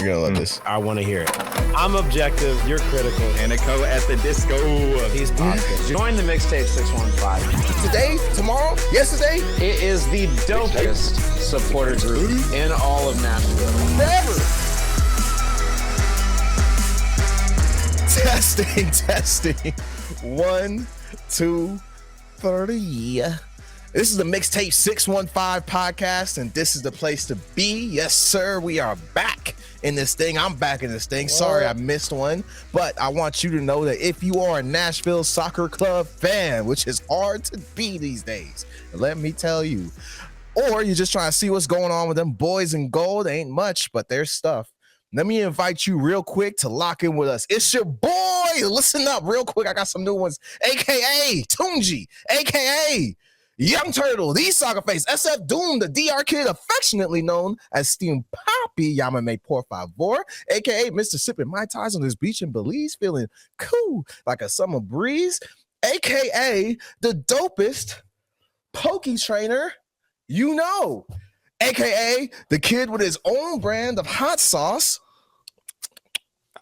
You're gonna love this. I want to hear it. I'm objective. You're critical. Anico at the disco. He's positive. Join the Mixtape 615. Today, tomorrow, yesterday, It is the dopest supporter group in all of Nashville. forever. Testing. 1, 2, 3. This is the Mixtape 615 podcast, and this is the place to be. Yes, sir. We are back in this thing. I'm back in this thing. Sorry I missed one, but I want you to know that if you are a Nashville Soccer Club fan, which is hard to be these days, let me tell you, or you're just trying to see what's going on with them boys in gold, ain't much, but there's stuff. Let me invite you real quick to lock in with us. It's your boy. Listen up real quick. I got some new ones, aka Tunji, aka Young Turtle, the Soccer Face, SF Doom, the DR Kid, affectionately known as Steam Poppy, Yamame Por Favor, aka Mr. Sipping Mai Tais on this beach in Belize, feeling cool like a summer breeze, aka the dopest pokey trainer you know, aka the kid with his own brand of hot sauce.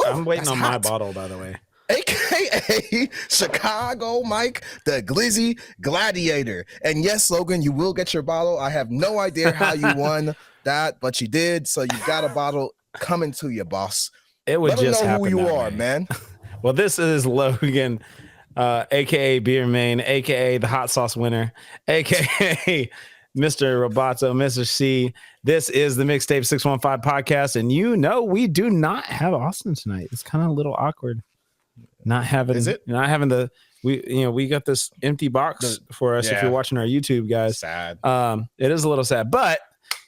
I'm waiting on my bottle, by the way. AKA Chicago Mike, the Glizzy Gladiator. And yes, Logan, you will get your bottle. I have no idea how you won that, but you did. So you got a bottle coming to you, boss. It would just know happen who you are, way. man. Well, this is Logan, aka Beer Main, aka the hot sauce winner, aka Mr. Roboto, Mr. C. This is the Mixtape 615 podcast, and you know we do not have Austin tonight. It's kind of a little awkward. Not having the we got this empty box for us. If you're watching our YouTube, guys, Sad. It is a little sad, but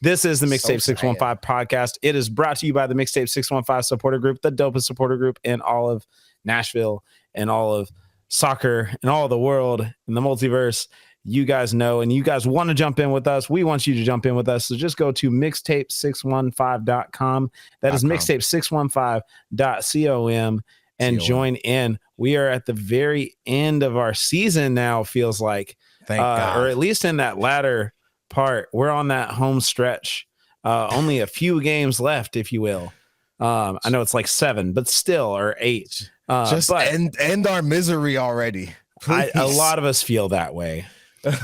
this is the Mixtape 615 podcast. It is brought to you by the Mixtape 615 supporter group, the dopest supporter group in all of Nashville and all of soccer and all of the world and the multiverse. You guys know, and you guys want to jump in with us. We want you to jump in with us. So just go to mixtape615.com. That is mixtape615.com. And join in. We are at the very end of our season now, feels like. Thank God. Or at least in that latter part. We're on that home stretch. Only a few games left, if you will. I know it's like 7, but still, or 8. Just end our misery already. A lot of us feel that way.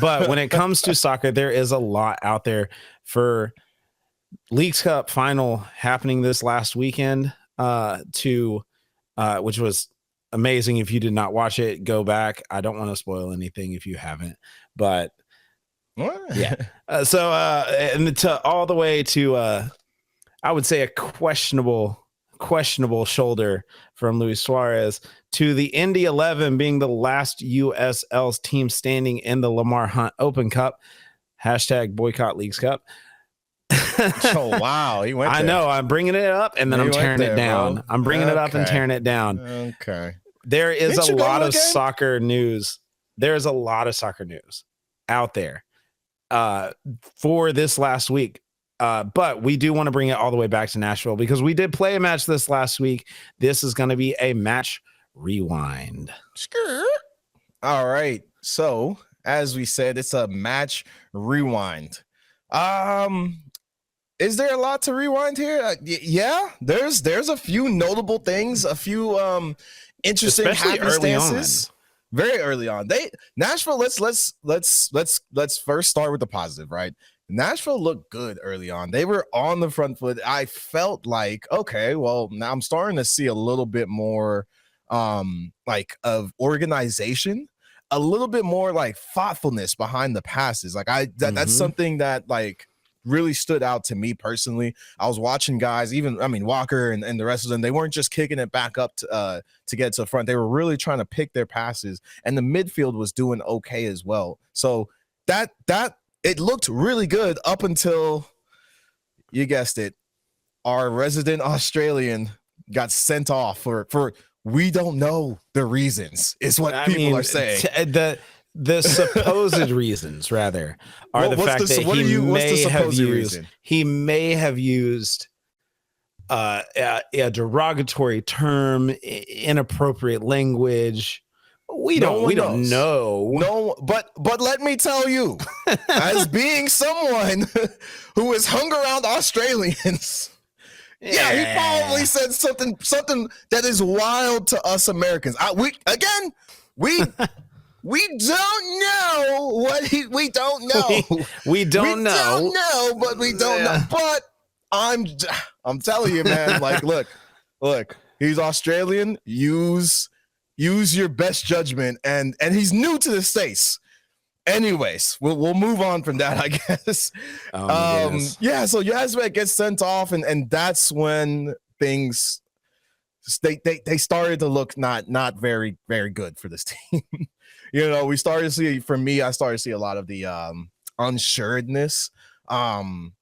But when it comes to soccer, there is a lot out there. For Leagues Cup final happening this last weekend, which was amazing. If you did not watch it, go back. I don't want to spoil anything if you haven't, but yeah. And all the way to I would say a questionable shoulder from Luis Suarez to the Indy 11 being the last USL's team standing in the Lamar Hunt Open Cup. # boycott Leagues Cup. Oh wow, he went there. I know. I'm bringing it up and then I'm tearing it down. Bro. I'm bringing it up and tearing it down. Okay. There is a lot of soccer news. There's a lot of soccer news out there for this last week. But we do want to bring it all the way back to Nashville because we did play a match this last week. This is going to be a match rewind. All right. So as we said, it's a match rewind. Is there a lot to rewind here? Yeah, there's a few notable things, a few interesting happenstances. Very early on. Nashville, let's first start with the positive, right? Nashville looked good early on. They were on the front foot. I felt like, okay, well, now I'm starting to see a little bit more of organization, a little bit more like thoughtfulness behind the passes. Like that's something that like really stood out to me personally. I was watching guys, Walker and the rest of them, they weren't just kicking it back up to get to the front. They were really trying to pick their passes, and the midfield was doing okay as well. So that it looked really good up until, you guessed it, our resident Australian got sent off for we don't know the reasons, is what people are saying. The supposed reasons, rather, are the fact that he may have used a derogatory term, inappropriate language. We don't know. No, but let me tell you, as being someone who has hung around Australians, Yeah, he probably said something that is wild to us Americans. We don't know what we don't know. We don't know, but we don't know. But I'm telling you, man. Like, look, he's Australian. Use your best judgment, and he's new to the States. Anyways, we'll move on from that, I guess. Yeah, so Yazbek gets sent off, and that's when things they started to look not very, very good for this team. We started to see, for me, I started to see a lot of the unsuredness. You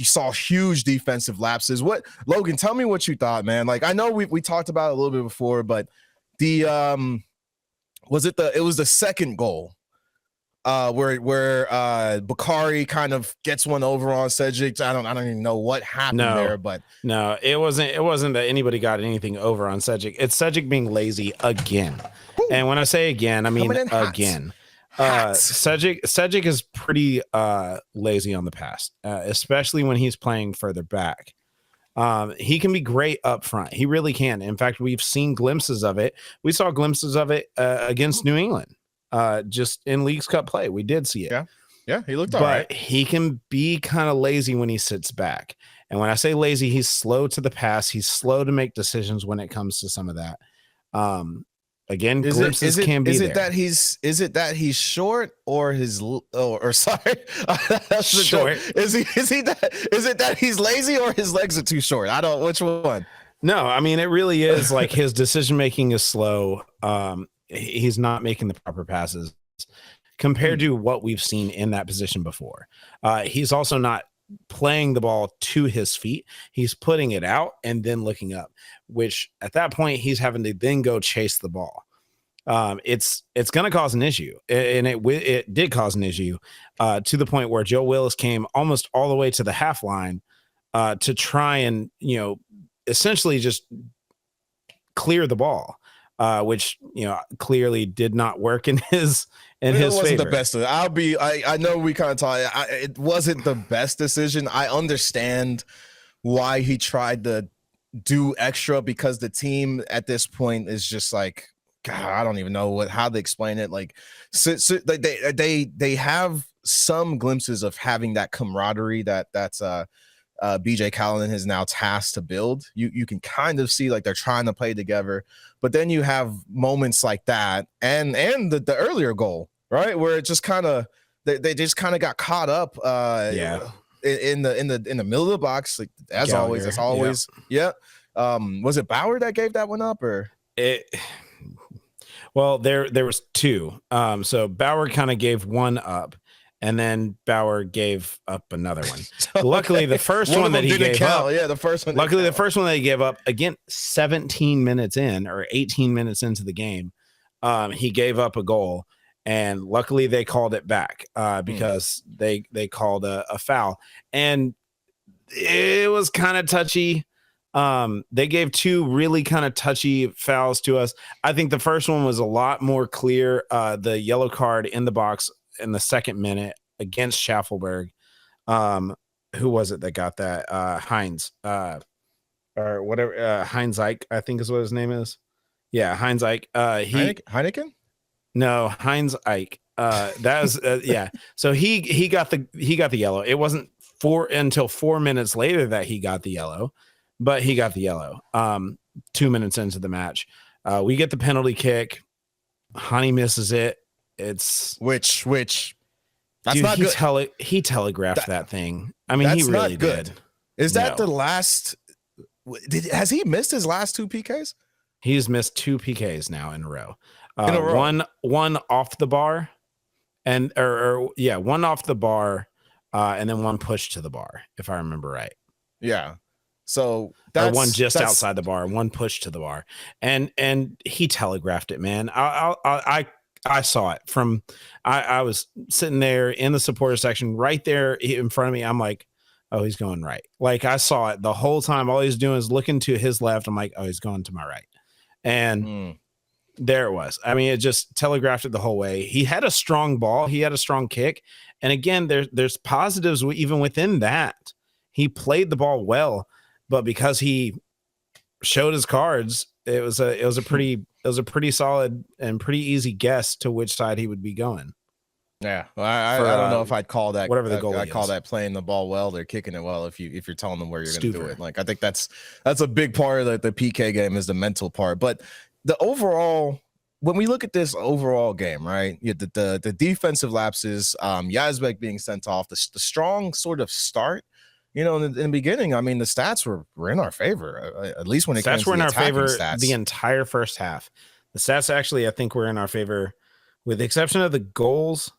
saw huge defensive lapses. Logan, tell me what you thought, man. Like, I know we talked about it a little bit before, but it was the second goal where Bakari kind of gets one over on Cedric. I don't even know what happened there, but no, it wasn't that anybody got anything over on Cedric. It's Cedric being lazy again. Woo. And when I say again, I mean again. Cedric is pretty lazy on the pass, especially when he's playing further back. He can be great up front. He really can. In fact, we've seen glimpses of it. We saw glimpses of it against New England. Just in Leagues Cup play, we did see it. Yeah, he looked all right. But he can be kind of lazy when he sits back. And when I say lazy, he's slow to the pass. He's slow to make decisions when it comes to some of that. Again, glimpses can be there. Is it that he's short or sorry? Short. Is it that he's lazy or his legs are too short? I don't. Which one? No, I mean, it really is like his decision making is slow. He's not making the proper passes compared to what we've seen in that position before. He's also not playing the ball to his feet. He's putting it out and then looking up, which at that point he's having to then go chase the ball. It's going to cause an issue, and it did cause an issue to the point where Joe Willis came almost all the way to the half line to try and essentially just clear the ball. Which clearly did not work in his wasn't favor. The best. I know we kind of talked. It wasn't the best decision. I understand why he tried to do extra, because the team at this point is just like, God, I don't even know how to explain it. Like, so they have some glimpses of having that camaraderie that's BJ Callan is now tasked to build. You can kind of see like they're trying to play together, but then you have moments like that and the earlier goal, right, where it just kind of they just kind of got caught up in the middle of the box, like as always. Yeah. Was it Bauer that gave that one up, or well, there was two. So Bauer kind of gave one up, and then Bauer gave up another one. Luckily, the first one that he gave up. Yeah, the first one. Luckily, the first one that he gave up, again, 17 minutes in or 18 minutes into the game, he gave up a goal. And luckily, they called it back because they called a foul. And it was kind of touchy. They gave two really kind of touchy fouls to us. I think the first one was a lot more clear. The yellow card in the box in the second minute against Schaffelberg. Who was it that got that? Heinz or whatever. Heinz Ike, I think is what his name is. Yeah, Heinz Ike. Heineken? No, Heinz Ike. That was yeah. So he got the yellow. It wasn't until 4 minutes later that he got the yellow, but he got the yellow. 2 minutes into the match, we get the penalty kick. Hany misses it. It's which that's dude, not good. He telegraphed that thing. I mean, he really did. Is that the last? Has he missed his last two PKs? He's missed two PKs now in a row. One off the bar, and one off the bar, and then one push to the bar, if I remember right. Yeah. So that's one just outside the bar, one push to the bar, and he telegraphed it, man. I saw it from. I was sitting there in the supporter section, right there in front of me. I'm like, oh, he's going right. Like, I saw it the whole time. All he's doing is looking to his left. I'm like, oh, he's going to my right, and. There it was. I mean, it just telegraphed it the whole way. He had a strong ball. He had a strong kick. And again, there's positives even within that. He played the ball well. but because he showed his cards, it was a pretty solid and pretty easy guess to which side he would be going. Yeah, well, I don't know if I'd call that whatever the goal. I call that playing the ball well. They're kicking it well. If you're telling them where you're going to do it, like I think that's a big part of the PK game is the mental part. But the overall, when we look at this overall game, right? The defensive lapses, Yazbek being sent off, the strong sort of start. In the beginning, I mean, the stats were in our favor, at least when it came to the attacking stats. Stats were in our favor the entire first half. The stats actually, I think, were in our favor, with the exception of the goals.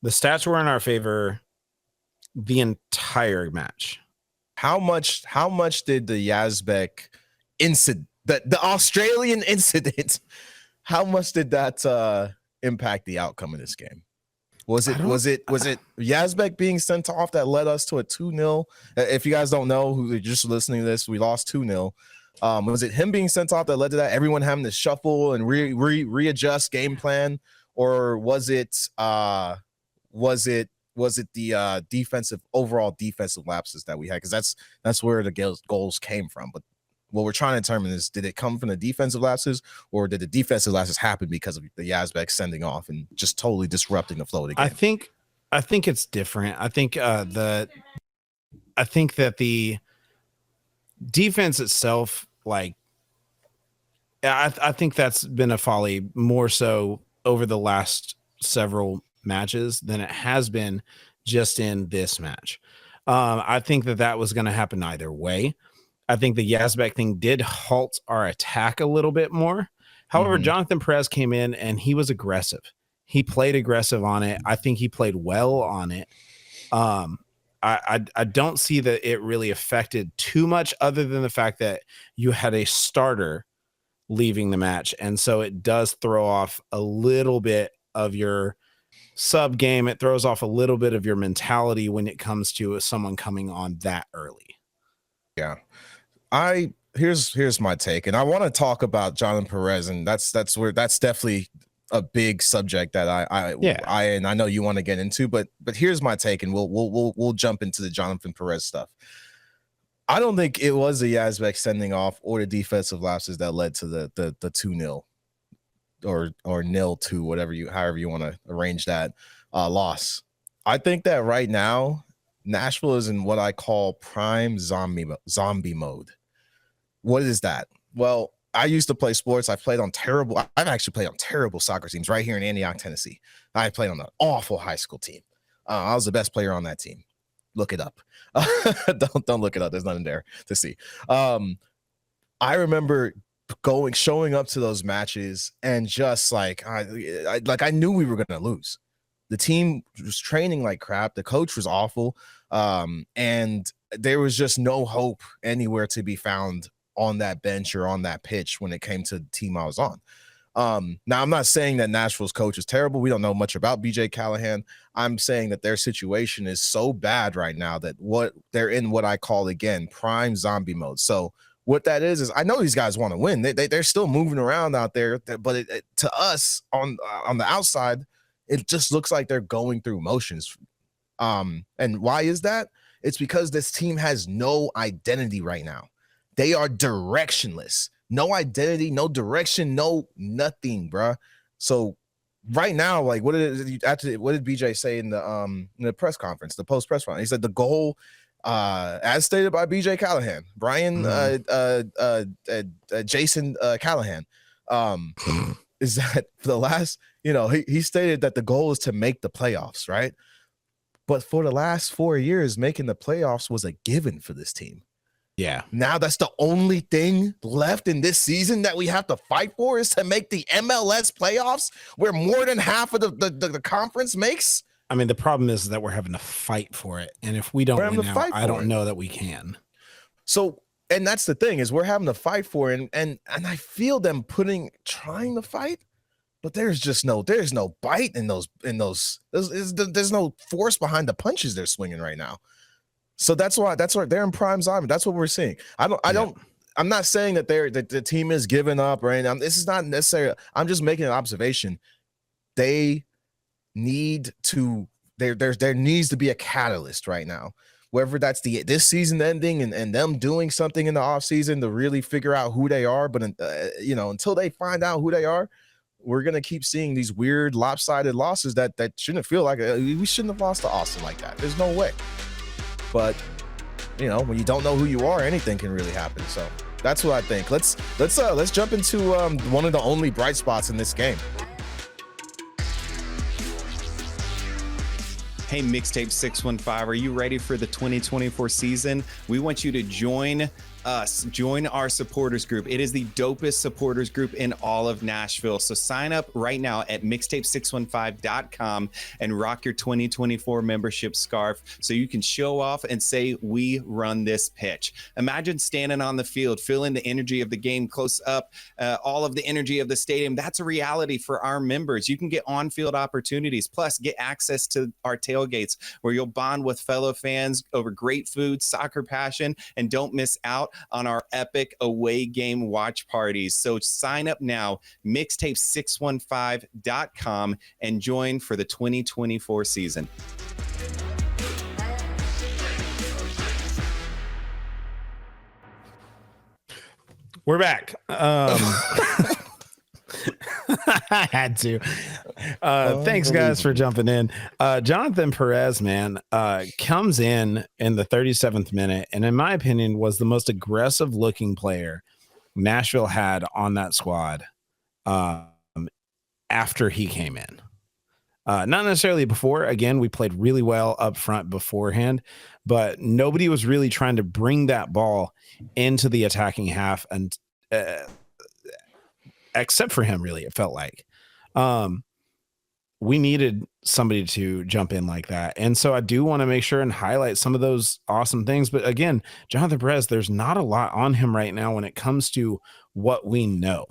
The stats were in our favor the entire match. How much did the Yazbek incident, the Australian incident, how much did that impact the outcome of this game? Was it Yazbek being sent off that led us to a 2-0? If you guys don't know, who are just listening to this, we lost 2-0. Was it him being sent off that led to that? Everyone having to shuffle and readjust game plan, or was it the overall defensive lapses that we had? Because that's where the goals came from. But what we're trying to determine is, did it come from the defensive lapses, or did the defensive lapses happen because of the Yazbek sending off and just totally disrupting the flow of the game? I think it's different. I think that the defense itself, like, I think that's been a folly more so over the last several matches than it has been just in this match. I think that was going to happen either way. I think the Yazbek thing did halt our attack a little bit more. However, Jonathan Perez came in and he was aggressive. He played aggressive on it. I think he played well on it. I don't see that it really affected too much, other than the fact that you had a starter leaving the match. And so it does throw off a little bit of your sub game. It throws off a little bit of your mentality when it comes to someone coming on that early. Yeah. Here's my take, and I want to talk about Jonathan Perez, and that's definitely a big subject that I know you want to get into, but here's my take, and we'll jump into the Jonathan Perez stuff. I don't think it was the Yazbek sending off or the defensive lapses that led to the 2-0 or 0-2, however you want to arrange that loss. I think that right now Nashville is in what I call prime zombie mode. What is that? Well, I used to play sports. I've actually played on terrible soccer teams right here in Antioch, Tennessee. I played on an awful high school team. I was the best player on that team. Look it up. Don't look it up. There's nothing there to see. I remember showing up to those matches and just like I knew we were going to lose. The team was training like crap. The coach was awful. And there was just no hope anywhere to be found on that bench or on that pitch when it came to the team I was on. Now, I'm not saying that Nashville's coach is terrible. We don't know much about BJ Callahan. I'm saying that their situation is so bad right now that they're in what I call, again, prime zombie mode. So what that is I know these guys want to win. They're still moving around out there, but to us on the outside, it just looks like they're going through motions. And why is that? It's because this team has no identity right now. They are directionless. No identity, no direction, no nothing, bruh. So right now, like, what did BJ say in the press conference, the post press conference? He said the goal, as stated by BJ Callahan, Jason Callahan, is that for the last, he stated that the goal is to make the playoffs, right? But for the last 4 years, making the playoffs was a given for this team. Yeah. Now that's the only thing left in this season that we have to fight for, is to make the MLS playoffs, where more than half of the conference makes. I mean, the problem is that we're having to fight for it. And if we don't win now, I don't know that we can. So, and that's the thing, is we're having to fight for it. And I feel them trying to fight, but there's no bite in those, there's no force behind the punches they're swinging right now. So that's why they're in prime zombie. That's what we're seeing. I'm not saying that the team is giving up or anything. This is not necessarily, I'm just making an observation. There needs to be a catalyst right now. whether that's this season ending and them doing something in the offseason to really figure out who they are. But, until they find out who they are, we're going to keep seeing these weird lopsided losses that shouldn't feel like we shouldn't have lost to Austin like that. There's no way. But, when you don't know who you are, anything can really happen. So that's what I think. Let's jump into one of the only bright spots in this game. Hey, Mixtape 615, are you ready for the 2024 season? We want you to join our supporters group. It is the dopest supporters group in all of Nashville. So sign up right now at mixtape615.com and rock your 2024 membership scarf so you can show off and say, we run this pitch. Imagine standing on the field, feeling the energy of the game close up, all of the energy of the stadium. That's a reality for our members. You can get on-field opportunities, plus get access to our tailgates where you'll bond with fellow fans over great food, soccer passion, and don't miss out on our epic away game watch parties. So sign up now, mixtape615.com, and join for the 2024 season. We're back. I had to. Thanks, guys, for jumping in. Jonathan Perez, man, comes in the 37th minute, and in my opinion, was the most aggressive looking player Nashville had on that squad after he came in. Not necessarily before. Again, we played really well up front beforehand, but nobody was really trying to bring that ball into the attacking half, and except for him, really, it felt like we needed somebody to jump in like that. And so I do want to make sure and highlight some of those awesome things. But again, Jonathan Perez, there's not a lot on him right now when it comes to what we know.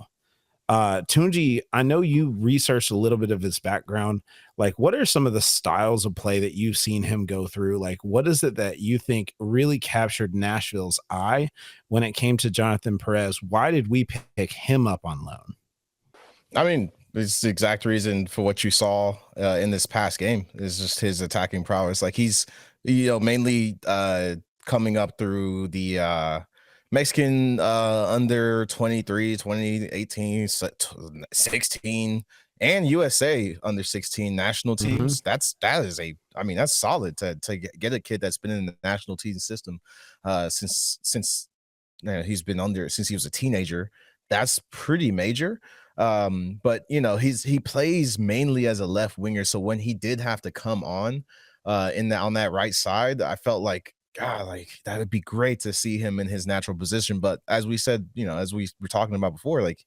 Tunji, I know you researched a little bit of his background. Like, what are some of the styles of play that you've seen him go through? Like, what is it that you think really captured Nashville's eye when it came to Jonathan Perez? Why did we pick him up on loan? I mean, it's the exact reason for what you saw in this past game is just his attacking prowess. Like, he's, mainly coming up through the Mexican under 23, 2018, 16, and USA under 16 national teams. Mm-hmm. That's solid to get a kid that's been in the national team system since he's been under since he was a teenager. That's pretty major. But he plays mainly as a left winger. So when he did have to come on on that right side, I felt like, God, like that would be great to see him in his natural position. But as we said, as we were talking about before, like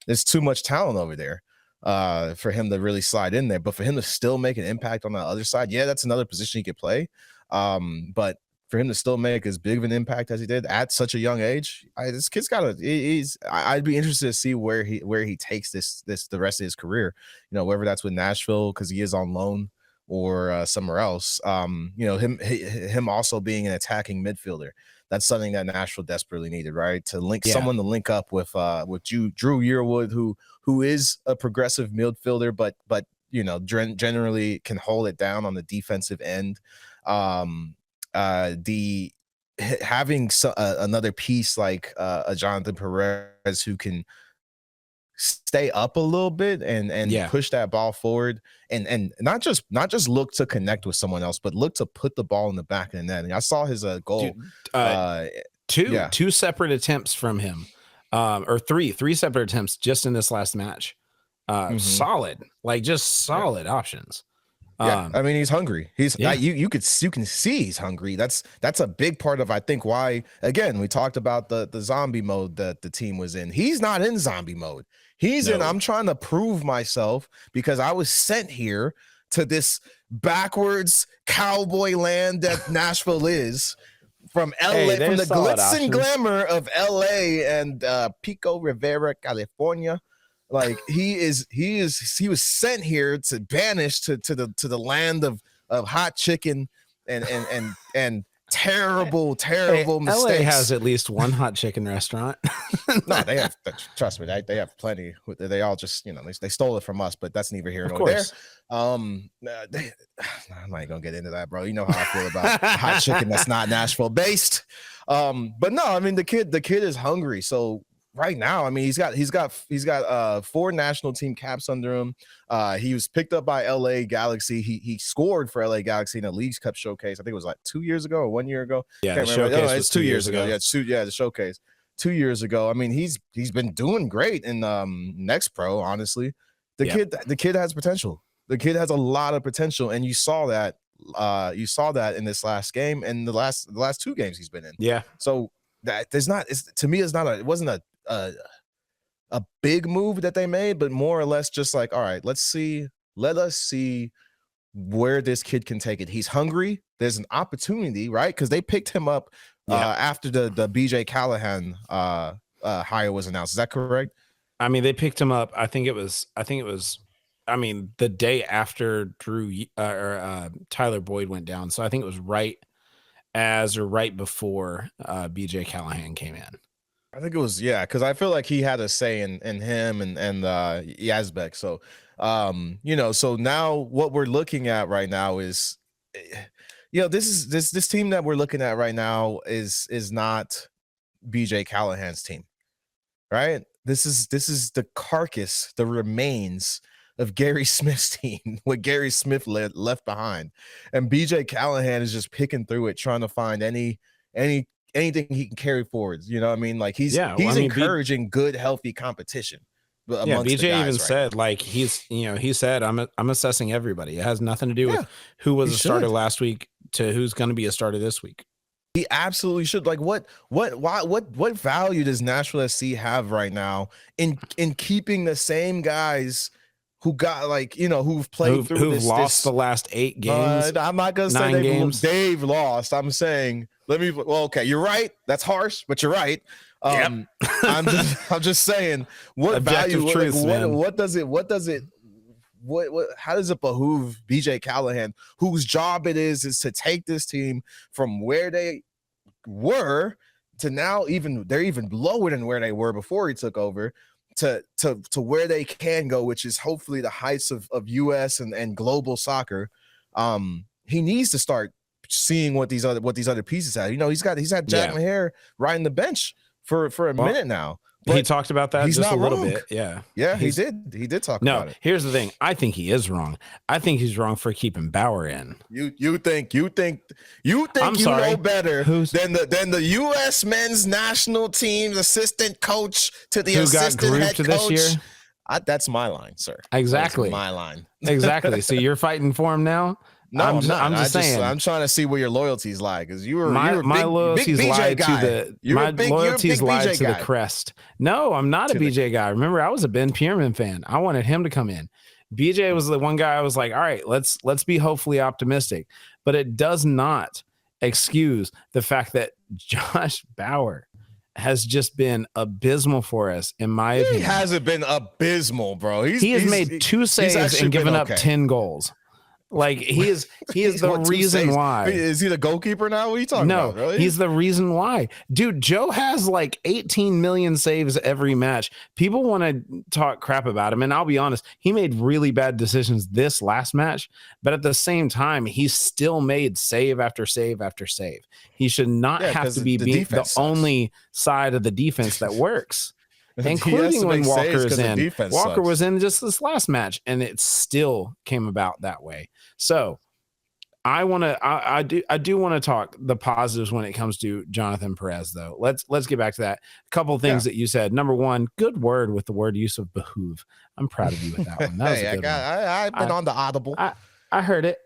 there's too much talent over there for him to really slide in there. But for him to still make an impact on the other side, yeah, that's another position he could play. But for him to still make as big of an impact as he did at such a young age, this kid's got I'd be interested to see where he takes this the rest of his career. Whether that's with Nashville because he is on loan, or somewhere else. Him also being an attacking midfielder. That's something that Nashville desperately needed, right? To link someone to link up with Drew Yearwood, who is a progressive midfielder, but generally can hold it down on the defensive end. Having another piece like a Jonathan Perez who can stay up a little bit and push that ball forward and not just look to connect with someone else, but look to put the ball in the back of the net. And I saw his goal. Two separate attempts from him, or three separate attempts just in this last match. Solid, like just solid options. He's hungry. You can see he's hungry. That's a big part of, I think, why, again, we talked about the zombie mode that the team was in. He's not in zombie mode. He's in, I'm trying to prove myself because I was sent here to this backwards cowboy land that Nashville is, from LA, from the glitz and glamour of LA and Pico Rivera, California. Like he was sent here to banish to the land of hot chicken and terrible Hey, mistakes. LA has at least one hot chicken restaurant. No, they have. Trust me, they have plenty. They all just, they stole it from us, but that's neither here Of nor there. course. I'm not even gonna get into that, bro. You know how I feel about hot chicken that's not Nashville based. But no, I mean the kid is hungry. So right now, I mean he's got 4 national team caps under him. He was picked up by LA Galaxy. He scored for LA Galaxy in a Leagues Cup showcase. I think it was like 2 years ago or 1 year ago. Yeah, Can't the remember. showcase No, was it's 2 years ago. Yeah, the showcase 2 years ago. I mean, he's been doing great in Next Pro. Honestly, the kid has potential. The kid has a lot of potential, and you saw that. You saw that in this last game and the last 2 games he's been in. Yeah. So that there's not. To me, it wasn't a big move that they made, but more or less just like, all right, let us see where this kid can take it. He's hungry. There's an opportunity, right? Because they picked him up after the BJ Callahan hire was announced. Is that correct? I mean, they picked him up. I think it was the day after Tyler Boyd went down. So I think it was right before BJ Callahan came in. I think it was, because I feel like he had a say in him and Yazbek. So, so now what we're looking at right now is, this team that we're looking at right now is not BJ Callahan's team, right? This is the carcass, the remains of Gary Smith's team, what Gary Smith left behind, and BJ Callahan is just picking through it, trying to find anything he can carry forwards. You know what I mean? Like he's encouraging good, healthy competition. BJ even said, like, he said, I'm assessing everybody. It has nothing to do with who was a starter last week to who's going to be a starter this week. He absolutely should. Like, what value does Nashville SC have right now in keeping the same guys who got who've played who've lost the last 8 games? I'm not gonna say they've lost. I'm saying okay, you're right. That's harsh, but you're right. I'm just saying, what objective value? Truths, How does it behoove BJ Callahan, whose job it is to take this team from where they were to now they're even lower than where they were before he took over to where they can go, which is hopefully the heights of US and global soccer. He needs to start seeing what these other pieces have. He's had Jack Maher riding the bench for a minute now. He talked about that just a little bit. Yeah, he did talk about it. Here's the thing. I think he is wrong. I think he's wrong for keeping Bauer in. You think you know better than the U.S. men's national team's assistant coach to the assistant head coach this year? That's my line, sir. Exactly. That's my line. Exactly. So you're fighting for him now? No, I'm just saying. I'm trying to see where your loyalties lie, because my loyalties lied to the crest. No, I'm not a BJ guy. Remember, I was a Ben Pierman fan. I wanted him to come in. BJ was the one guy I was like, all right, let's be hopefully optimistic. But it does not excuse the fact that Josh Bauer has just been abysmal for us, in my opinion. He hasn't been abysmal, bro. He has made 2 saves and given up 10 goals. Like he is the reason why. Is he the goalkeeper now? What are you talking about? No, he's the reason why. Dude, Joe has like 18 million saves every match. People want to talk crap about him, and I'll be honest, he made really bad decisions this last match, but at the same time, he still made save after save after save. He should not have to be the only side of the defense that works. Including when Walker is in. Walker was in just this last match, and it still came about that way. So I do want to talk the positives when it comes to Jonathan Perez, though. Let's get back to that. A couple of things that you said. Number one, good word with the word use of behoove. I'm proud of you with that one. That was a good one. I've been on the Audible. I heard it.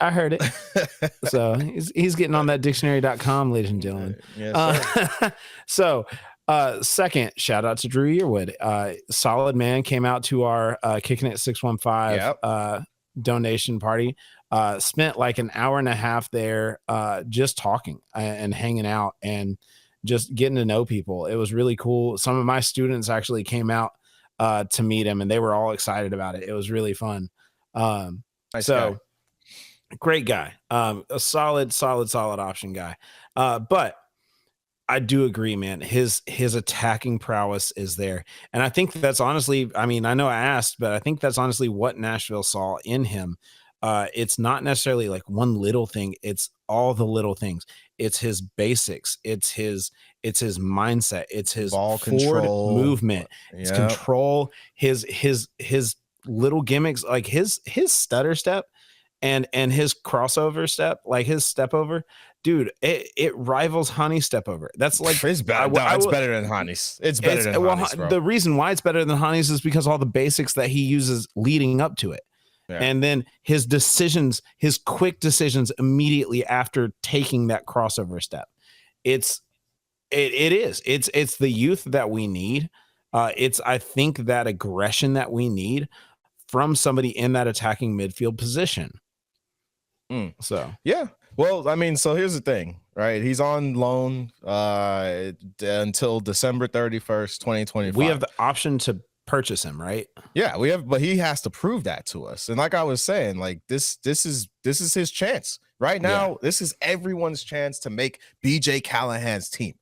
So he's getting on that dictionary.com, ladies and gentlemen. Yes, so second, shout out to Drew Yearwood. Solid man, came out to our Kicking It 615 donation party. Spent like an hour and a half there just talking and hanging out and just getting to know people. It was really cool. Some of my students actually came out to meet him, and they were all excited about it. It was really fun. Nice guy. Great guy. A solid option guy. But I do agree, man. His attacking prowess is there. And I think that's honestly, I mean, I know I asked, but I think that's honestly what Nashville saw in him. It's not necessarily like one little thing. It's all the little things. It's his basics. It's his mindset. It's his ball forward control movement. His control, his little gimmicks, like his stutter step and his crossover step, like his step over, dude, it rivals Hany's step over. That's like it's better. It's better than Hany's. It's better than Hany's, bro. The reason why it's better than Hany's is because all the basics that he uses leading up to it. Yeah. And then his decisions, his quick decisions immediately after taking that crossover step. It's the youth that we need. I think that aggression that we need from somebody in that attacking midfield position. So yeah. Well, I mean, so here's the thing, right? He's on loan until December 31st, 2025. We have the option to purchase him, right? Yeah, we have, but he has to prove that to us. And like I was saying, like this is his chance right now. Yeah. This is everyone's chance to make BJ Callahan's team.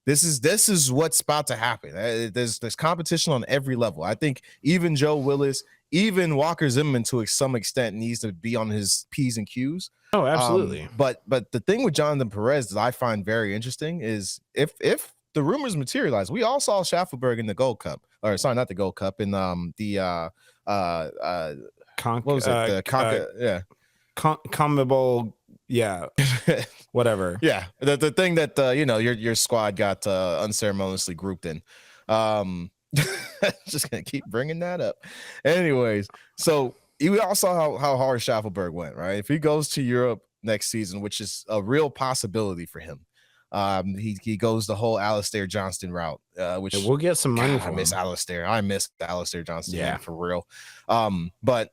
This is what's about to happen. There's competition on every level. I think even Joe Willis, even Walker Zimmerman to some extent needs to be on his P's and Q's. Oh, absolutely. But the thing with Jonathan Perez that I find very interesting is if the rumors materialize, we all saw Schaffelberg in the Gold Cup, or sorry, not the Gold Cup, in CONMEBOL, yeah, whatever. Yeah, the thing that your squad got unceremoniously grouped in. Just gonna keep bringing that up. Anyways, so we all saw how hard Schaffelberg went, right? If he goes to Europe next season, which is a real possibility for him, he goes the whole Alistair Johnston route, which we'll get some money for. I miss Alistair. I miss Alistair Johnston, yeah, man, for real. But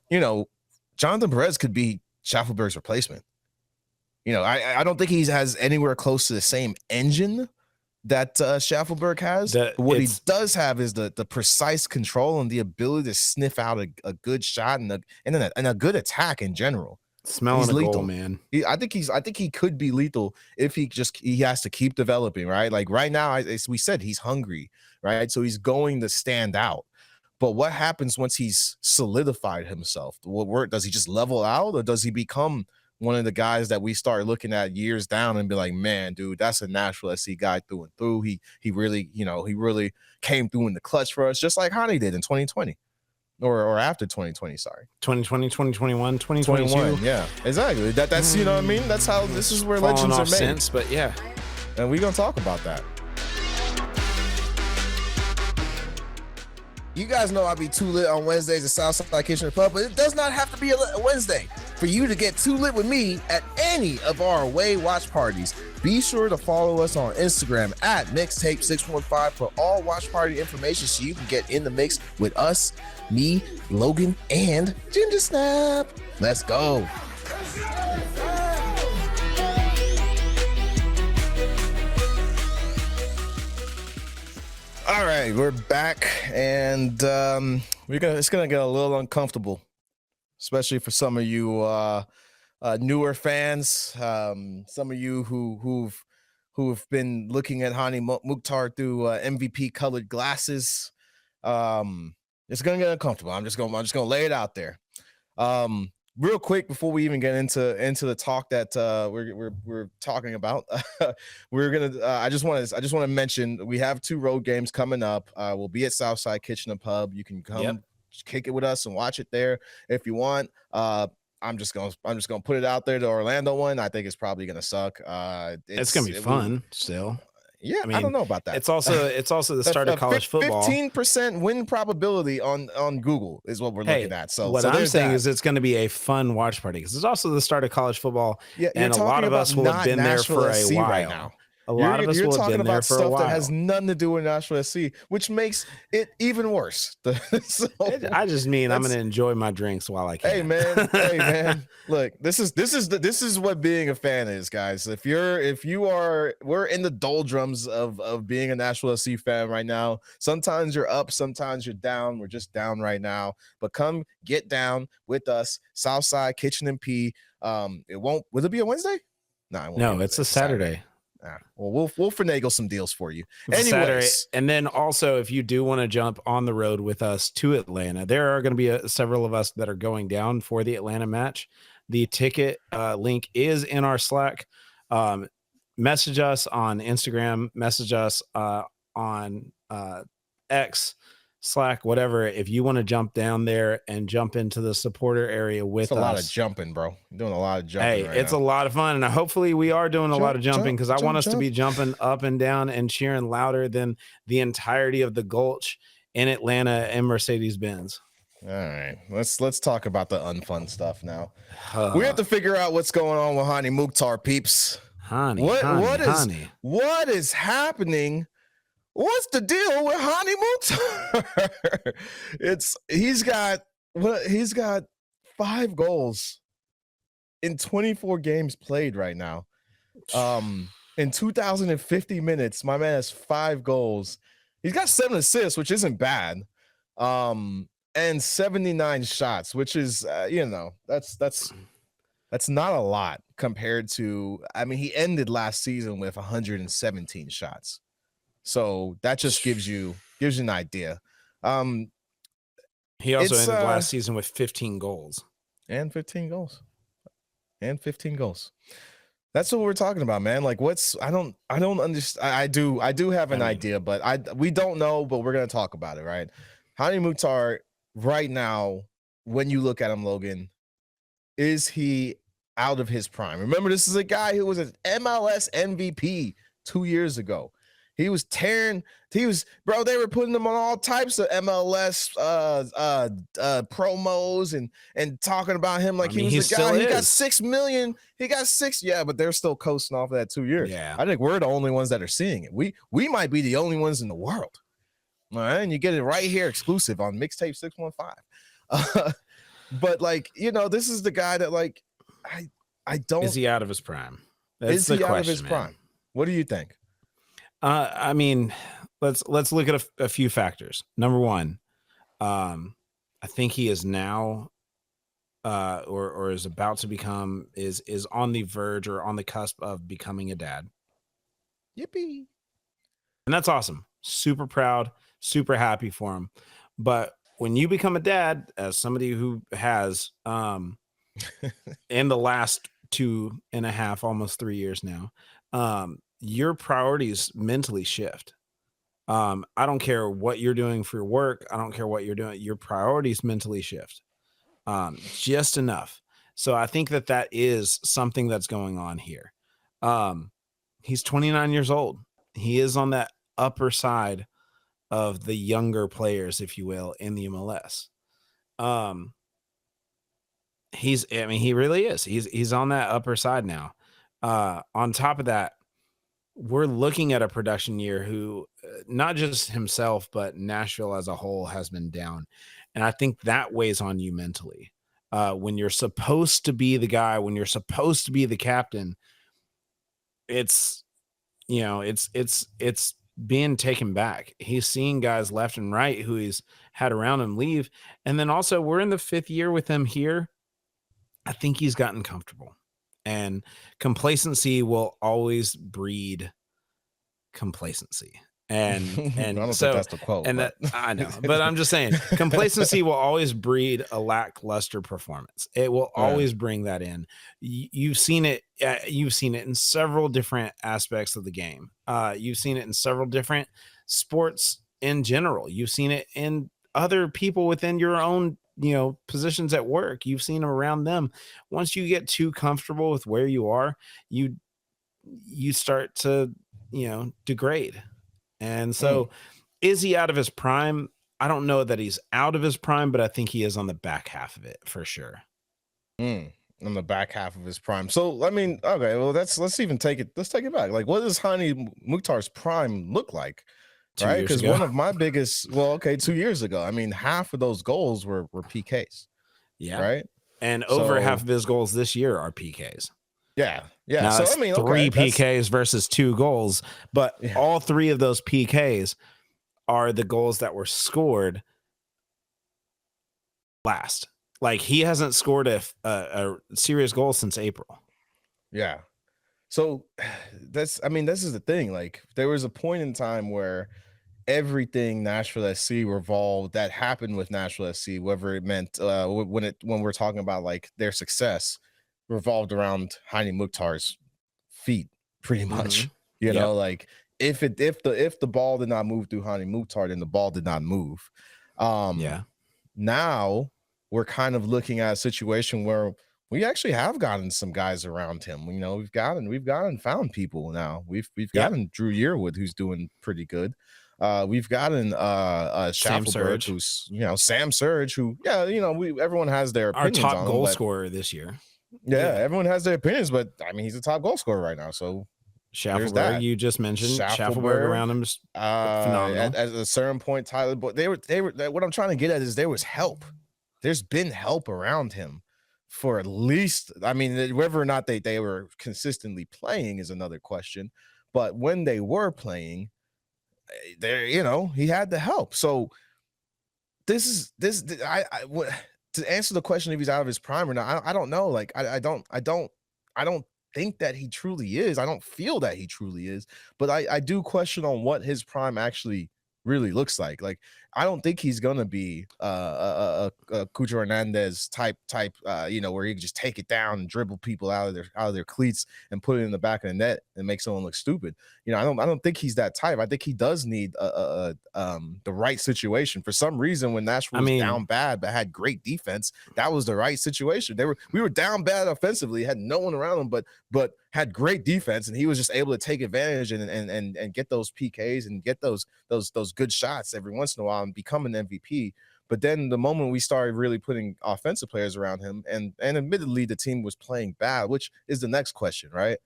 Jonathan Perez could be Schaffelberg's replacement. I don't think he has anywhere close to the same engine that Schaffelberg has. What he does have is the precise control and the ability to sniff out a good shot and a good attack in general. Smelling a goal, man. I think he could be lethal if he has to keep developing, right? Like right now, as we said, he's hungry, right? So he's going to stand out. But what happens once he's solidified himself? Does he just level out, or does he become one of the guys that we start looking at years down and be like, man, dude, that's a Nashville SC guy through and through. He really, he really came through in the clutch for us, just like Hany did in 2020 or after 2020. Sorry. 2020, 2021, 2021. Yeah, exactly. That's, you know what I mean? That's how this is where legends are made. Since, but yeah. And we're going to talk about that. You guys know I be too lit on Wednesdays at Southside Kitchen and Pub, but it does not have to be a Wednesday for you to get too lit with me at any of our away watch parties. Be sure to follow us on Instagram at Mixtape615 for all watch party information so you can get in the mix with us, me, Logan, and Ginger Snap. Let's go. All right, we're back, and it's gonna get a little uncomfortable, especially for some of you newer fans, some of you who've been looking at Hany Mukhtar through MVP colored glasses. It's gonna get uncomfortable. I'm just gonna lay it out there. Real quick before we even get into the talk that we're talking about, I just want to mention we have 2 road games coming up. We'll be at Southside Kitchen and Pub. You can come kick it with us and watch it there if you want. I'm just gonna put it out there. The Orlando one, I think it's probably gonna suck. It's gonna be fun still. Yeah, I mean, I don't know about that. It's also the start of college football. 15% win probability on Google is what we're looking at. So what I'm saying is it's going to be a fun watch party because it's also the start of college football. Yeah, and a lot of us will have been there for a while. Right now. A lot of us will have been there for a while. That has nothing to do with Nashville SC, which makes it even worse. I just mean I'm going to enjoy my drinks while I can. Hey man, look, this is what being a fan is, guys. We're in the doldrums of being a Nashville SC fan right now. Sometimes you're up, sometimes you're down. We're just down right now, but come get down with us. Southside Kitchen and P. Will it be a Wednesday? No, it's a Saturday. Well, we'll finagle some deals for you. Saturday. Anyways, And then also, if you do want to jump on the road with us to Atlanta, there are going to be several of us that are going down for the Atlanta match. The ticket link is in our Slack. Message us on Instagram, message us on X, Slack, whatever. If you want to jump down there and jump into the supporter area with us. It's a lot of jumping, bro. You're doing a lot of jumping. Hey, it's a lot of fun. And hopefully we are doing a lot of jumping, because I want us to be jumping up and down and cheering louder than the entirety of the Gulch in Atlanta and Mercedes-Benz. All right, let's talk about the unfun stuff now. We have to figure out what's going on with Hany Mukhtar, peeps. What is happening? What's the deal with Hany Mukhtar? He's got 5 goals in 24 games played right now. In 2,050 minutes, my man has 5 goals. He's got 7 assists, which isn't bad. And 79 shots, which is that's not a lot compared to, I mean, he ended last season with 117 shots. So that just gives you an idea. He also ended last season with 15 goals. And 15 goals. That's what we're talking about, man. Like, I don't understand. I do have an idea, but we don't know, but we're gonna talk about it, right? Hany Mukhtar right now, when you look at him, Logan, is he out of his prime? Remember, this is a guy who was an MLS MVP 2 years ago. He was tearing. They were putting him on all types of MLS promos and talking about him like he was the guy. He got 6 million. He got 6. Yeah, but they're still coasting off of that 2 years. Yeah, I think we're the only ones that are seeing it. We might be the only ones in the world. All right, and you get it right here, exclusive on Mixtape 615. But this is the guy that I don't. Is he out of his prime? Is he out of his prime? What do you think? I mean, let's look at a few factors. Number one, I think he is now, or is about to become, is on the verge or on the cusp of becoming a dad. Yippee! And that's awesome. Super proud, super happy for him. But when you become a dad, as somebody who has, in the last 2.5, almost 3 years now, your priorities mentally shift. I don't care what you're doing for your work. I don't care what you're doing. Your priorities mentally shift just enough. So I think that is something that's going on here. He's 29 years old. He is on that upper side of the younger players, if you will, in the MLS. He really is. He's on that upper side now. On top of that, we're looking at a production year who, not just himself, but Nashville as a whole has been down. And I think that weighs on you mentally. When you're supposed to be the guy, when you're supposed to be the captain, it's being taken back. He's seeing guys left and right who he's had around him leave. And then also, we're in the 5th year with him here. I think he's gotten comfortable. And complacency will always breed complacency. And I don't think that's the quote. And that I know, but I'm just saying, complacency will always breed a lackluster performance. It will always bring that in. You've seen it. You've seen it in several different aspects of the game. You've seen it in several different sports in general. You've seen it in other people within your own positions at work. You've seen them around them. Once you get too comfortable with where you are, you start to degrade. And so is he out of his prime? I don't know that he's out of his prime, but I think he is on the back half of it for sure. On the back half of his prime. So I mean, okay, well let's take it back. Like, what does Hany Mukhtar's prime look like? Right, because one of my biggest, 2 years ago, I mean, half of those goals were PKs. Yeah, right, and over half of his goals this year are PKs. Yeah. Now, so I mean, 3 PKs versus 2 goals, but all 3 of those PKs are the goals that were scored last. Like, he hasn't scored a serious goal since April. Yeah. So this is the thing. Like, there was a point in time where everything Nashville SC revolved that happened with Nashville SC, whether it meant when we're talking about like their success, revolved around Hany Mukhtar's feet, pretty much. Mm-hmm. You know, like if the ball did not move through Hany Mukhtar, then the ball did not move. Now we're kind of looking at a situation where we actually have gotten some guys around him. You know, we've gotten found people now. We've gotten Drew Yearwood, who's doing pretty good. We've gotten Schaffelberg, who's, you know, Sam Surge, who, yeah, you know, everyone has their opinions our top on goal him, scorer this year. Yeah, everyone has their opinions, but I mean, he's the top goal scorer right now. So Schaffelberg, you just mentioned Schaffelberg around him is phenomenal. At a certain point, Tyler, but they were what I'm trying to get at is there was help. There's been help around him for at least, I mean, whether or not they were consistently playing is another question. But when they were playing, there, you know, he had the help. So to answer the question if he's out of his prime or not, I don't know. Like, I don't think that he truly is. I don't feel that he truly is, but I do question on what his prime actually really looks like. Like, I don't think he's gonna be a Cucho Hernandez type, you know, where he can just take it down and dribble people out of their cleats and put it in the back of the net and make someone look stupid. You know, I don't think he's that type. I think he does need the right situation. For some reason, when Nashville was down bad but had great defense, that was the right situation. We were down bad offensively, had no one around him, but had great defense, and he was just able to take advantage and get those PKs and get those good shots every once in a while and become an MVP. But then the moment we started really putting offensive players around him, and admittedly the team was playing bad, which is the next question, right?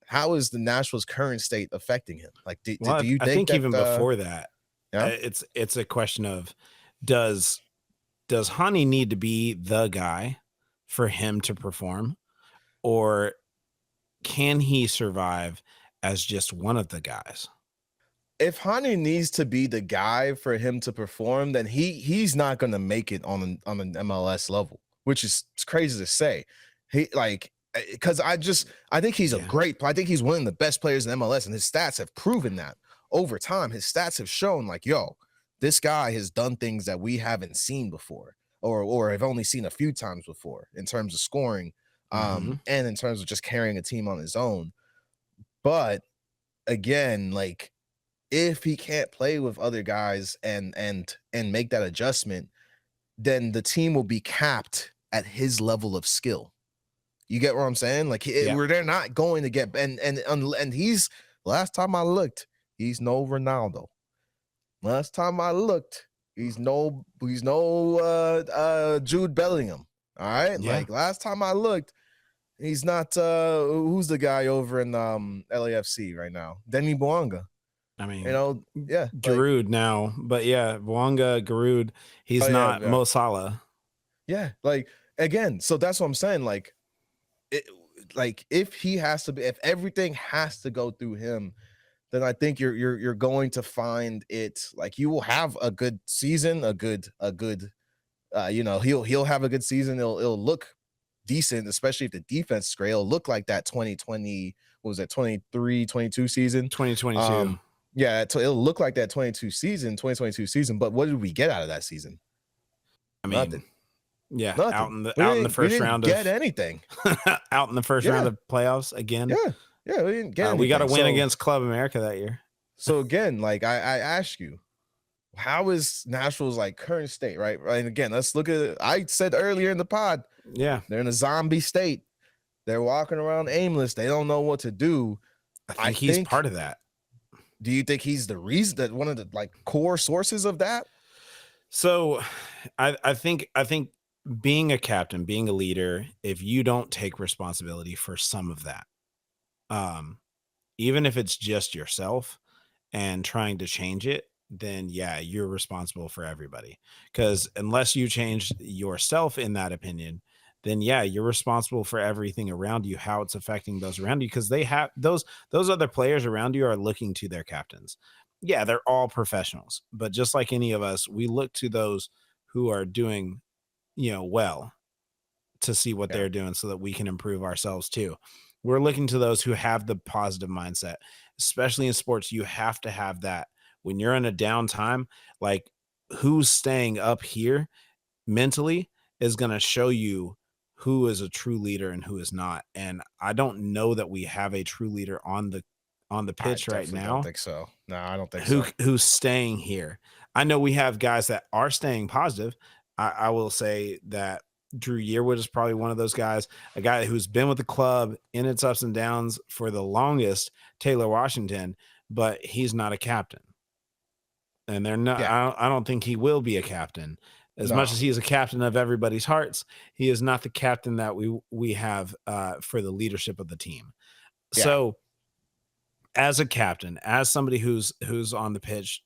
How is the Nashville's current state affecting him? Like, do you think? I think even before that, it's a question of does Hany need to be the guy for him to perform, or can he survive as just one of the guys? If Hany needs to be the guy for him to perform, then he's not going to make it on an MLS level, which is crazy to say. Because I think he's I think he's one of the best players in MLS, and his stats have proven that over time. His stats have shown, like, yo, this guy has done things that we haven't seen before, or have only seen a few times before in terms of scoring, and in terms of just carrying a team on his own. But again, like, if he can't play with other guys and make that adjustment, then the team will be capped at his level of skill. You get what I'm saying? Like, they're not going to get, and he's, last time I looked, he's no Ronaldo. Last time I looked, he's no Jude Bellingham. All right. Yeah. Like, last time I looked, he's not who's the guy over in LAFC right now? Denny Bouanga. I mean, you know, yeah, Giroud like, now, but yeah, Bouanga, Giroud, he's not Mo Salah. Yeah, like, again, so that's what I'm saying. Like, if everything has to go through him, then I think you're going to find it, like, you will have a good season, a good you know, he'll have a good season. It'll look decent, especially if the defense is great. It'll look like that 2020, what was that, 23-22 season? 2022. Yeah, it'll look like that 2022 season. But what did we get out of that season? I mean, nothing. Yeah, nothing. out in the first round of anything. Out in the first round of playoffs again. Yeah, we didn't get anything. We got to win against Club America that year. So again, like, I ask you, how is Nashville's, like, current state, right? And again, let's look at it. I said earlier in the pod, they're in a zombie state. They're walking around aimless. They don't know what to do. I think he's part of that. Do you think he's the reason, that one of the, like, core sources of that? So I think being a captain, being a leader, if you don't take responsibility for some of that, even if it's just yourself and trying to change it, then yeah, you're responsible for everybody. Because unless you change yourself in that opinion, then yeah, you're responsible for everything around you, how it's affecting those around you, because they have those other players around you are looking to their captains. Yeah, they're all professionals, but just like any of us, we look to those who are doing, you know, well, to see what they're doing so that we can improve ourselves too. We're looking to those who have the positive mindset, especially in sports. You have to have that when you're in a downtime. Like, who's staying up here mentally is going to show you who is a true leader and who is not. And I don't know that we have a true leader on the pitch right now. I don't think so. No, I don't think Who's staying here. I know we have guys that are staying positive. I will say that Drew Yearwood is probably one of those guys, a guy who's been with the club in its ups and downs for the longest, Taylor Washington, but he's not a captain. And they're not, I don't think he will be a captain. As much as he is a captain of everybody's hearts, he is not the captain that we have for the leadership of the team. Yeah. So as a captain, as somebody who's on the pitch,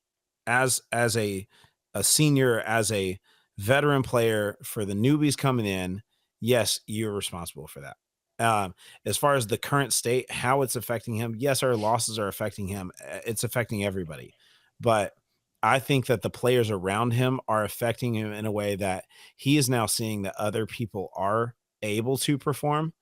as a senior, as a veteran player for the newbies coming in, yes, you're responsible for that. As far as the current state, how it's affecting him, yes, our losses are affecting him. It's affecting everybody. But I think that the players around him are affecting him in a way that he is now seeing that other people are able to perform.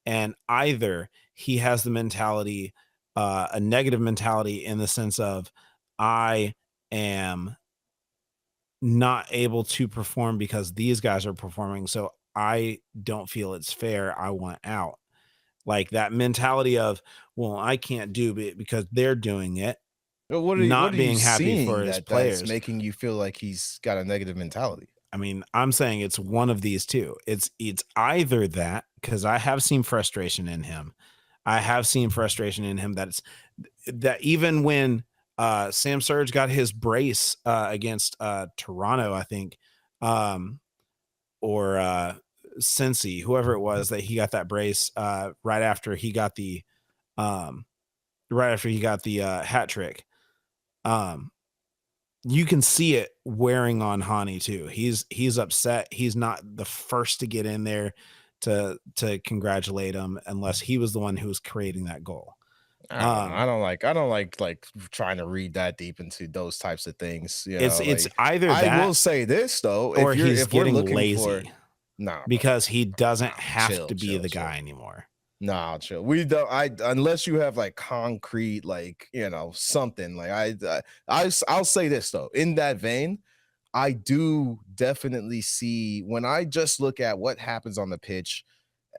And either he has the mentality, a negative mentality in the sense of, I am not able to perform because these guys are performing, so I don't feel it's fair. I want out. Like that mentality of, well, I can't do it because they're doing it. What are being happy for his players, that's making you feel like he's got a negative mentality. I mean, I'm saying it's one of these two. It's either that, because I have seen frustration in him. That even when Sam Surge got his brace against Toronto, I think, or Cincy, whoever it was, that he got that brace right after he got the hat trick. You can see it wearing on Hany too. He's upset. He's not the first to get in there to congratulate him unless he was the one who was creating that goal. I don't like trying to read that deep into those types of things. You know, it's either that, I will say this though, or if getting lazy. Nah, because he doesn't have to be the guy anymore. Nah, chill. We don't. Unless you have like concrete, like, you know, something. Like I'll say this though. In that vein, I do definitely see, when I just look at what happens on the pitch,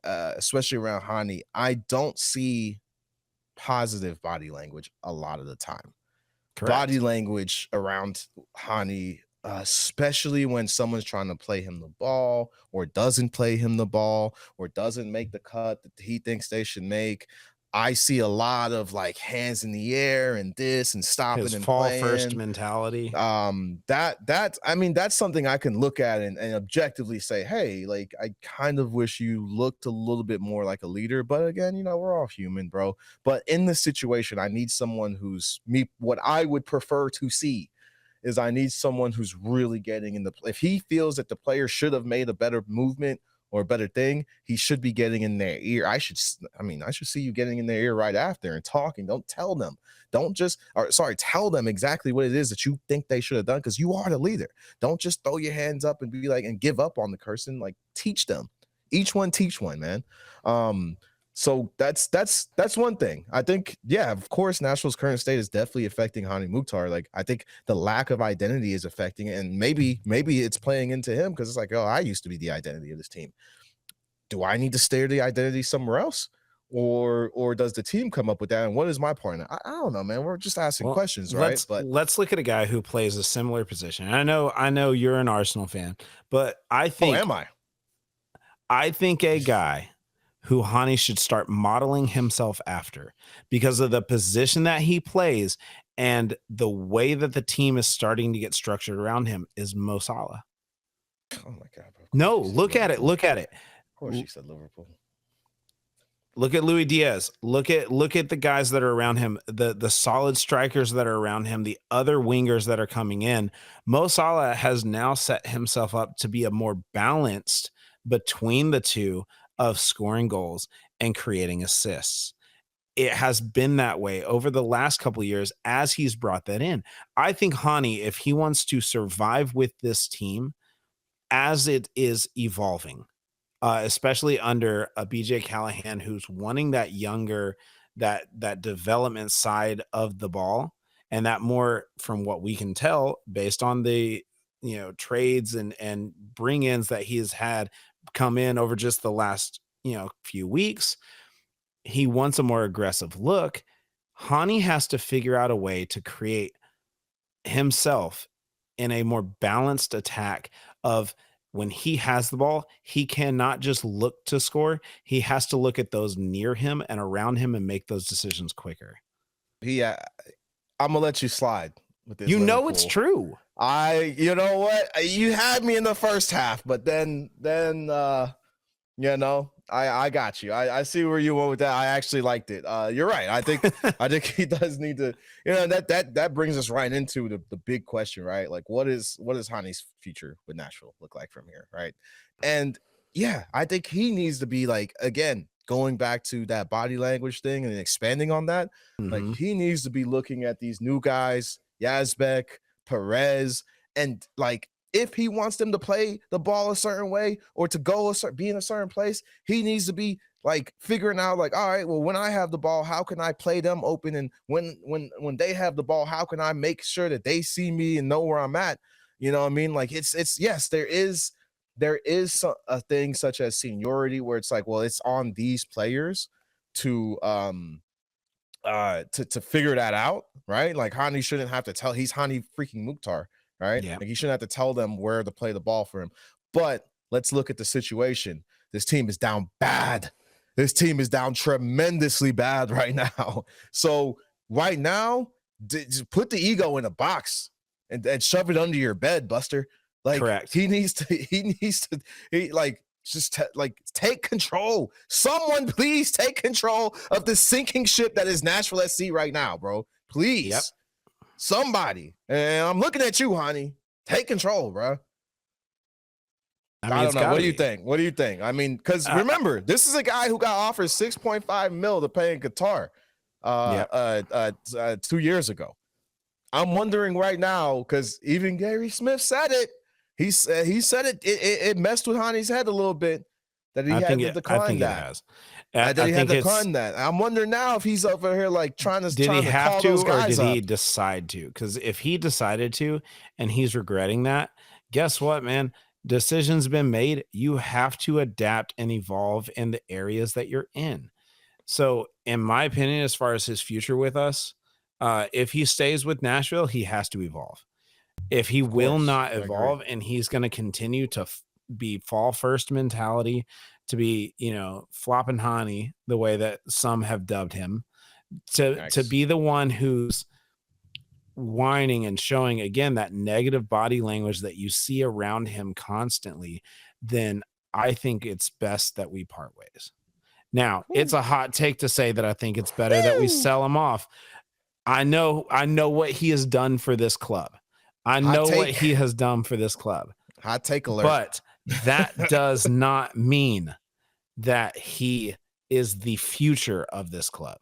especially around Hany, I don't see positive body language a lot of the time. Correct. Body language around Hany, especially when someone's trying to play him the ball or doesn't play him the ball or doesn't make the cut that he thinks they should make. I see a lot of like hands in the air and this and stopping his and fall playing. First mentality. I mean, that's something I can look at and objectively say, hey, like, I kind of wish you looked a little bit more like a leader. But again, you know, we're all human, bro. But in this situation, I need someone who's what I would prefer to see is I need someone who's really getting in the, if he feels that the player should have made a better movement or a better thing, he should be getting in their ear. I should see you getting in their ear right after and talking. Don't tell them. Tell them exactly what it is that you think they should have done, because you are the leader. Don't just throw your hands up and be like, and give up on the person. Like, teach them. Each one teach one, man. So that's one thing. I think, yeah, of course, Nashville's current state is definitely affecting Hany Mukhtar. Like, I think the lack of identity is affecting it, and maybe it's playing into him because it's like, oh, I used to be the identity of this team. Do I need to steer the identity somewhere else, or does the team come up with that? And what is my part in it? I don't know, man. We're just asking questions, right? But let's look at a guy who plays a similar position. I know you're an Arsenal fan, but I think, am I? I think a guy who Hany should start modeling himself after, because of the position that he plays and the way that the team is starting to get structured around him, is Mo Salah. Oh my God, bro. No, look at it. Look at it. Of course you said Liverpool. Look at Luis Diaz. Look at the guys that are around him, the solid strikers that are around him, the other wingers that are coming in. Mo Salah has now set himself up to be a more balanced between the two of scoring goals and creating assists. It has been that way over the last couple of years as he's brought that in. I think Hany, if he wants to survive with this team as it is evolving, especially under a BJ Callahan who's wanting that younger, that development side of the ball, and that more, from what we can tell, based on the trades and bring-ins that he has had come in over just the last few weeks. He wants a more aggressive look. Hany has to figure out a way to create himself in a more balanced attack of when he has the ball, he cannot just look to score. He has to look at those near him and around him and make those decisions quicker. I'm gonna let you slide with this. It's true. You know what? You had me in the first half, but then I got you. I see where you went with that. I actually liked it. You're right. I think he does need to, that brings us right into the big question, right? Like what is Hany's future with Nashville look like from here, right? And yeah, I think he needs to be like, again, going back to that body language thing and expanding on that. Like he needs to be looking at these new guys, Yazbek, Perez, and like, if he wants them to play the ball a certain way or to be in a certain place, he needs to be like figuring out like, all right, well, when I have the ball, how can I play them open? And when they have the ball, how can I make sure that they see me and know where I'm at? You know what I mean? Like it's yes, there is a thing such as seniority where it's like, well, it's on these players to figure that out, right? Like Hany shouldn't have to tell. He's Hany freaking Mukhtar. Right? Yeah. Like you shouldn't have to tell them where to play the ball for him. But let's look at the situation. This team is down bad. This team is down tremendously bad right now. So right now, just put the ego in a box and shove it under your bed, Buster. Like correct. He needs to take control. Someone please take control of the sinking ship that is Nashville SC right now, bro. Please. Yep. Somebody, and I'm looking at you, Hany. Take control, bro. I don't know. What do you think? What do you think? I mean, because remember, this is a guy who got offered $6.5 million to play in Qatar 2 years ago. I'm wondering right now, because even Gary Smith said it. He said it messed with Hany's head a little bit that he had to decline that. I think he had to decline that. I'm wondering now if he's over here like trying to. Did he have to, or did he up. decide to? Because if he decided to, and he's regretting that, guess what, man? Decisions been made. You have to adapt and evolve in the areas that you're in. So, in my opinion, as far as his future with us, if he stays with Nashville, he has to evolve. If he will not evolve, and he's going to continue to be fall first mentality, to be, flopping Hany the way that some have dubbed him, to be the one who's whining and showing again that negative body language that you see around him constantly, then I think it's best that we part ways. Now, it's a hot take to say that I think it's better that we sell him off. I know what he has done for this club. What he has done for this club. Hot take alert. But that does not mean that he is the future of this club.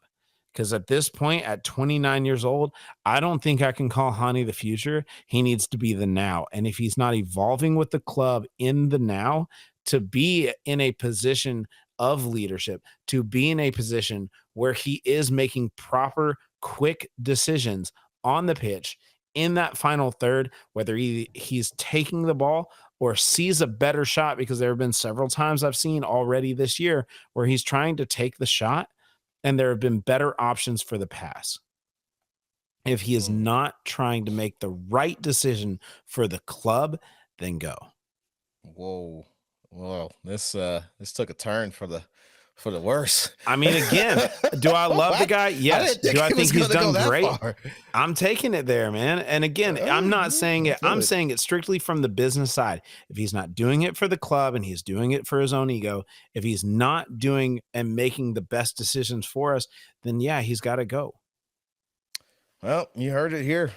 Because at this point, at 29 years old, I don't think I can call Hany the future. He needs to be the now. And if he's not evolving with the club in the now, to be in a position of leadership, to be in a position where he is making proper, quick decisions on the pitch in that final third, whether he's taking the ball or sees a better shot, because there have been several times I've seen already this year where he's trying to take the shot and there have been better options for the pass. If he is not trying to make the right decision for the club, then go. Whoa. Well, this took a turn for the worse. I mean, again, do I love the guy? Yes. Do I think he's done great? I'm taking it there, man. And again, I'm not saying it. I'm saying it strictly from the business side. If he's not doing it for the club and he's doing it for his own ego, if he's not doing and making the best decisions for us, then yeah, he's got to go. Well, you heard it here.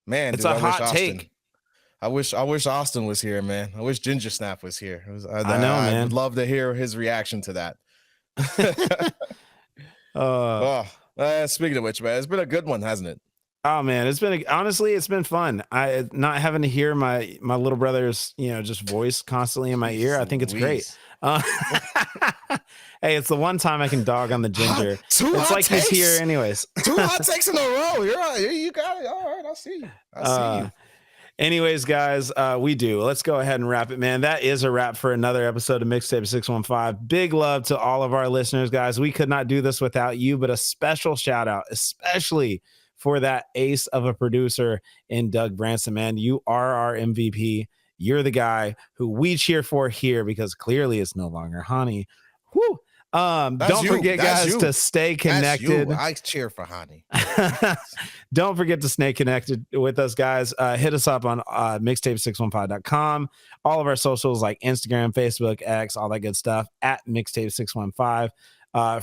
Man, it's a hot take. I wish Austin was here, man. I wish Ginger Snap was here. I know, man. I'd love to hear his reaction to that. Speaking of which, man, it's been a good one, hasn't it? Oh man, it's been fun. I not having to hear my little brother's, just voice constantly in my ear. I think it's great. Hey, it's the one time I can dog on the ginger. It's like he's here anyways. 2 hot takes in a row. You're right. You got it. All right, I see you. I see you. Anyways, guys, we do. Let's go ahead and wrap it, man. That is a wrap for another episode of Mixtape 615. Big love to all of our listeners, guys. We could not do this without you, but a special shout out, especially for that ace of a producer in Doug Branson, man. You are our MVP. You're the guy who we cheer for here because clearly it's no longer Hany. Whew. Don't forget, guys, to stay connected. I cheer for Hany. Don't forget to stay connected with us, guys. Hit us up on mixtape615.com. All of our socials like Instagram, Facebook, X, all that good stuff at mixtape615.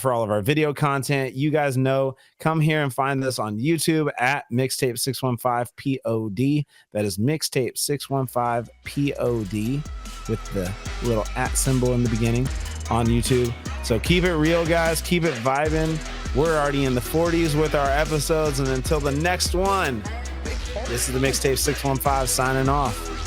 For all of our video content, you guys know, come here and find us on YouTube at Mixtape615POD. That is Mixtape615POD with the little @ symbol in the beginning on YouTube. So keep it real, guys. Keep it vibing. We're already in the 40s with our episodes. And until the next one, this is the Mixtape 615 signing off.